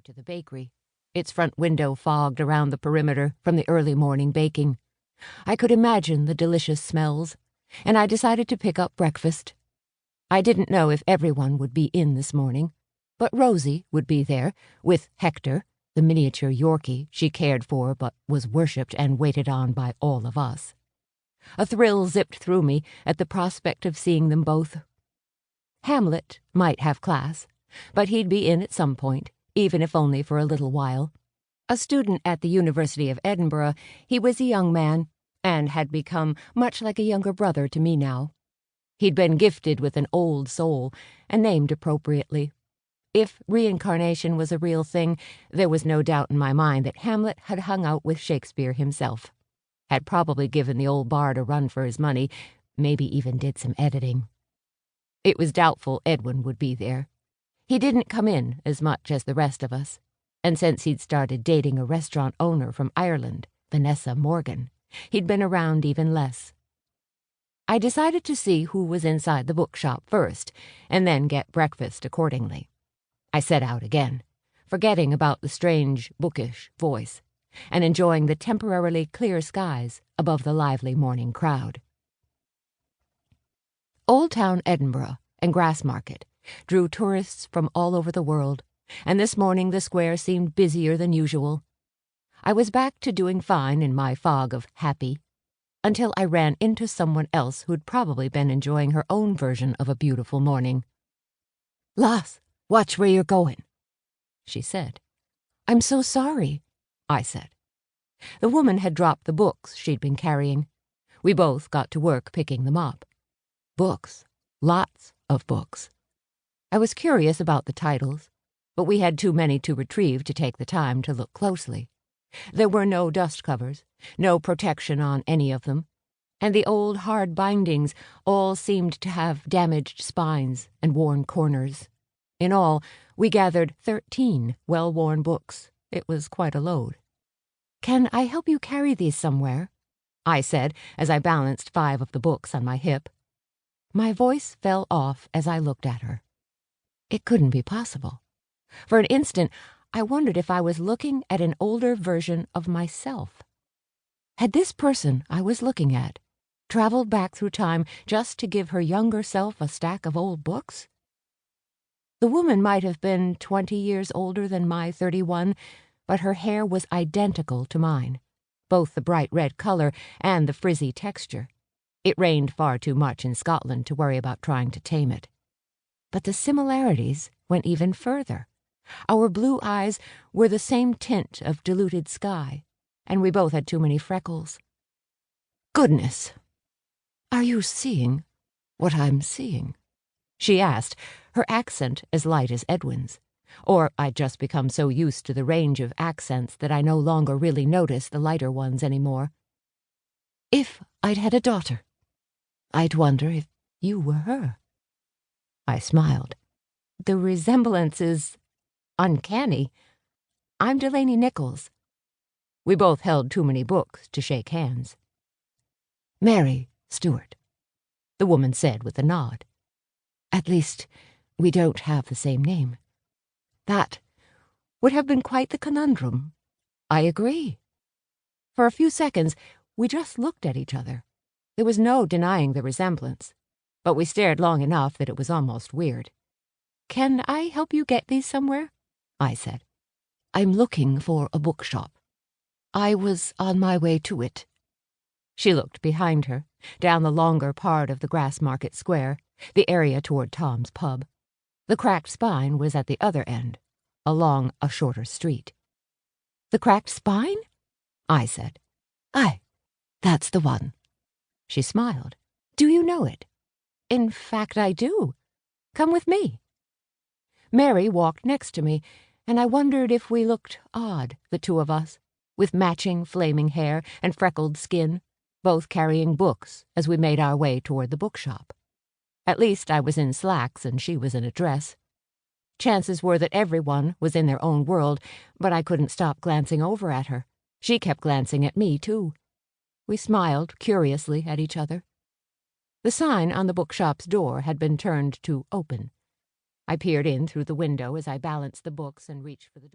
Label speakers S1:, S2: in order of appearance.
S1: to the bakery, its front window fogged around the perimeter from the early morning baking. I could imagine the delicious smells, and I decided to pick up breakfast. I didn't know if everyone would be in this morning, but Rosie would be there, with Hector, the miniature Yorkie she cared for but was worshipped and waited on by all of us. A thrill zipped through me at the prospect of seeing them both. Hamlet might have class, but he'd be in at some point, even if only for a little while. A student at the University of Edinburgh, he was a young man, and had become much like a younger brother to me now. He'd been gifted with an old soul, and named appropriately. If reincarnation was a real thing, there was no doubt in my mind that Hamlet had hung out with Shakespeare himself, had probably given the old bard a run for his money, maybe even did some editing. It was doubtful Edwin would be there. He didn't come in as much as the rest of us, and since he'd started dating a restaurant owner from Ireland, Vanessa Morgan, he'd been around even less. I decided to see who was inside the bookshop first, and then get breakfast accordingly. I set out again, forgetting about the strange, bookish voice, and enjoying the temporarily clear skies above the lively morning crowd. Old Town Edinburgh and Grassmarket drew tourists from all over the world, and this morning the square seemed busier than usual. I was back to doing fine in my fog of happy, until I ran into someone else who'd probably been enjoying her own version of a beautiful morning. "Lass, watch where you're going," she said. "I'm so sorry," I said. The woman had dropped the books she'd been carrying. We both got to work picking them up. Books. Lots of books. I was curious about the titles, but we had too many to retrieve to take the time to look closely. There were no dust covers, no protection on any of them, and the old hard bindings all seemed to have damaged spines and worn corners. In all, we gathered 13 well-worn books. It was quite a load. "Can I help you carry these somewhere?" I said as I balanced 5 of the books on my hip. My voice fell off as I looked at her. It couldn't be possible. For an instant, I wondered if I was looking at an older version of myself. Had this person I was looking at traveled back through time just to give her younger self a stack of old books? The woman might have been 20 years older than my 31, but her hair was identical to mine, both the bright red color and the frizzy texture. It rained far too much in Scotland to worry about trying to tame it. But the similarities went even further. Our blue eyes were the same tint of diluted sky, and we both had too many freckles. "Goodness! Are you seeing what I'm seeing?" she asked, her accent as light as Edwin's. Or I'd just become so used to the range of accents that I no longer really noticed the lighter ones anymore. "If I'd had a daughter, I'd wonder if you were her." I smiled. "The resemblance is uncanny. I'm Delaney Nichols." We both held too many books to shake hands. "Mary Stuart," the woman said with a nod. "At least, we don't have the same name." That would have been quite the conundrum. I agree. For a few seconds, we just looked at each other. There was no denying the resemblance, but we stared long enough that it was almost weird. "Can I help you get these somewhere?" I said. "I'm looking for a bookshop. I was on my way to it." She looked behind her, down the longer part of the Grassmarket Square, the area toward Tom's pub. The Cracked Spine was at the other end, along a shorter street. "The Cracked Spine?" I said. "Aye, that's the one." She smiled. "Do you know it?" "In fact, I do. Come with me." Mary walked next to me, and I wondered if we looked odd, the two of us, with matching flaming hair and freckled skin, both carrying books as we made our way toward the bookshop. At least I was in slacks and she was in a dress. Chances were that everyone was in their own world, but I couldn't stop glancing over at her. She kept glancing at me, too. We smiled curiously at each other. The sign on the bookshop's door had been turned to open. I peered in through the window as I balanced the books and reached for the door.